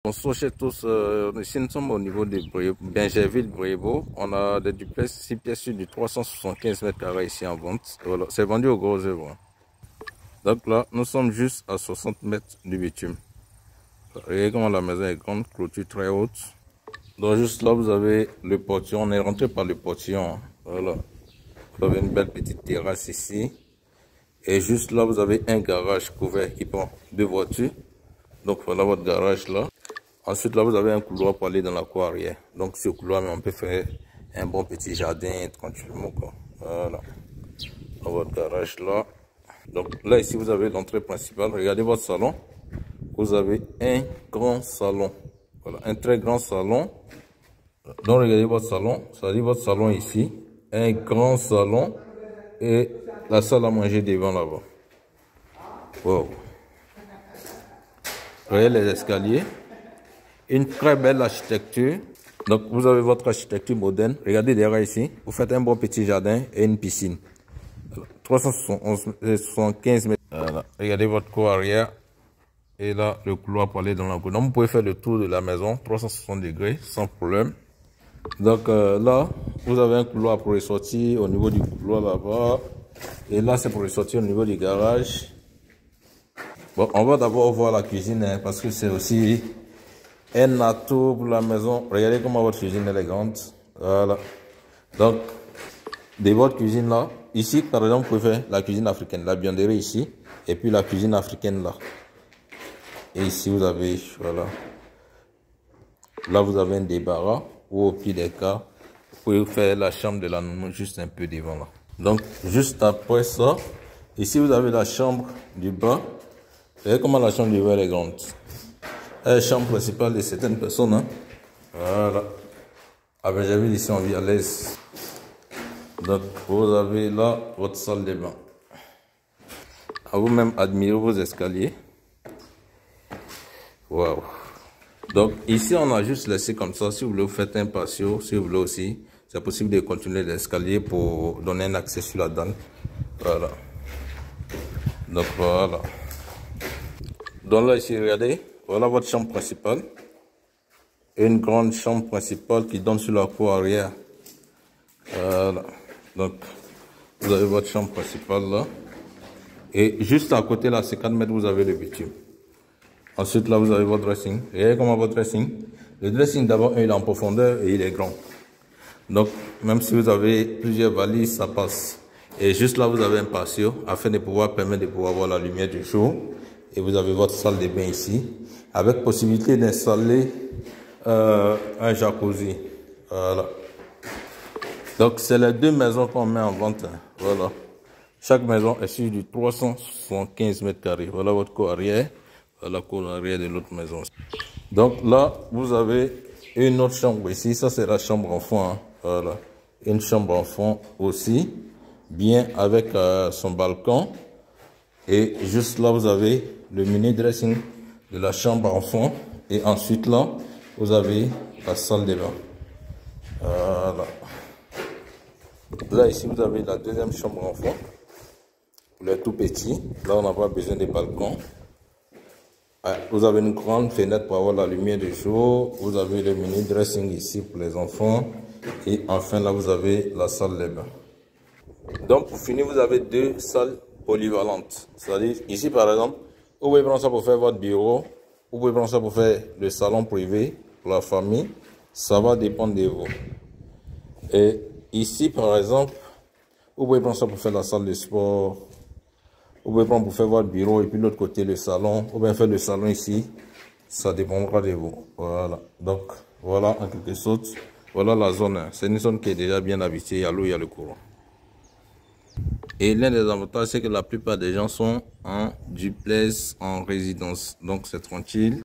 Bonsoir chez tous, ici nous sommes au niveau de Bingerville-Brébeau. On a des duplex 6 pièces sur du 375 mètres carrés ici en vente. Voilà, c'est vendu au gros œuvre. Donc là, nous sommes juste à 60 mètres du bitume. Regardez comment la maison est grande, clôture très haute. Donc juste là, vous avez le portillon. On est rentré par le portillon. Voilà. Vous avez une belle petite terrasse ici. Et juste là, vous avez un garage couvert qui prend 2 voitures. Donc voilà votre garage là. Ensuite là, vous avez un couloir pour aller dans la cour arrière. Donc sur le couloir, on peut faire un bon petit jardin tranquillement, quoi. Voilà. Dans votre garage là. Donc là ici, vous avez l'entrée principale. Regardez votre salon. Vous avez un grand salon. Voilà, un très grand salon. Donc regardez votre salon. Ça dit votre salon ici. Un grand salon. Et la salle à manger devant là-bas. Wow. Regardez les escaliers. Une très belle architecture. Donc vous avez votre architecture moderne. Regardez derrière ici. Vous faites un bon petit jardin et une piscine. 375 mètres. Voilà. Regardez votre cour arrière. Et là, le couloir pour aller dans la cour. Donc vous pouvez faire le tour de la maison. 360 degrés sans problème. Donc là, vous avez un couloir pour ressortir au niveau du couloir là-bas. Et là, c'est pour ressortir au niveau du garage. Bon, on va d'abord voir la cuisine, hein, parce que c'est aussi un atout pour la maison. Regardez comment votre cuisine elle est grande. Voilà. Donc, de votre cuisine là, ici par exemple, vous pouvez faire la cuisine africaine, la vianderie ici, et puis la cuisine africaine là. Et ici vous avez, voilà. Là vous avez un débarras, ou au pire des cas, vous pouvez faire la chambre de la nounou juste un peu devant là. Donc, juste après ça, ici vous avez la chambre du bas. Regardez comment la chambre du bas est grande. La chambre principale de certaines personnes. Hein. Voilà. Ah ben j'avais ici on vit à l'aise. Donc vous avez là votre salle de bain. À vous-même admirer vos escaliers. Waouh. Donc ici on a juste laissé comme ça. Si vous voulez vous faites un patio, si vous voulez aussi, c'est possible de continuer l'escalier pour donner un accès sur la dalle. Voilà. Donc voilà. Donc là ici regardez. Voilà votre chambre principale. Une grande chambre principale qui donne sur la cour arrière. Voilà. Donc, vous avez votre chambre principale là. Et juste à côté là, 50 mètres, vous avez le bitume. Ensuite là, vous avez votre dressing. Regardez comment votre dressing. Le dressing d'abord, il est en profondeur et il est grand. Donc, même si vous avez plusieurs valises, ça passe. Et juste là, vous avez un patio afin de pouvoir permettre de pouvoir voir la lumière du jour. Et vous avez votre salle de bain ici, avec possibilité d'installer un jacuzzi. Voilà. Donc, c'est les deux maisons qu'on met en vente. Hein. Voilà. Chaque maison est sur du 375 mètres carrés. Voilà votre cour arrière. Voilà la cour arrière de l'autre maison. Donc là, vous avez une autre chambre ici. Ça, c'est la chambre enfant. Hein. Voilà. Une chambre enfant aussi. Bien avec son balcon. Et juste là, vous avez le mini dressing de la chambre enfant. Et ensuite là, vous avez la salle de bain. Voilà. Là, ici, vous avez la deuxième chambre enfant. Pour les tout petits. Là, on n'a pas besoin de balcon. Vous avez une grande fenêtre pour avoir la lumière du jour. Vous avez le mini dressing ici pour les enfants. Et enfin, là, vous avez la salle de bain. Donc, pour finir, vous avez deux salles polyvalentes. C'est-à-dire, ici, par exemple, vous pouvez prendre ça pour faire votre bureau. Vous pouvez prendre ça pour faire le salon privé pour la famille. Ça va dépendre de vous. Et ici, par exemple, vous pouvez prendre ça pour faire la salle de sport. Vous pouvez prendre pour faire votre bureau et puis de l'autre côté le salon. Ou bien faire le salon ici. Ça dépendra de vous. Voilà. Donc, voilà en quelque sorte. Voilà la zone. C'est une zone qui est déjà bien habitée. Il y a l'eau, il y a le courant. Et l'un des avantages, c'est que la plupart des gens sont en duplex, en résidence. Donc, c'est tranquille.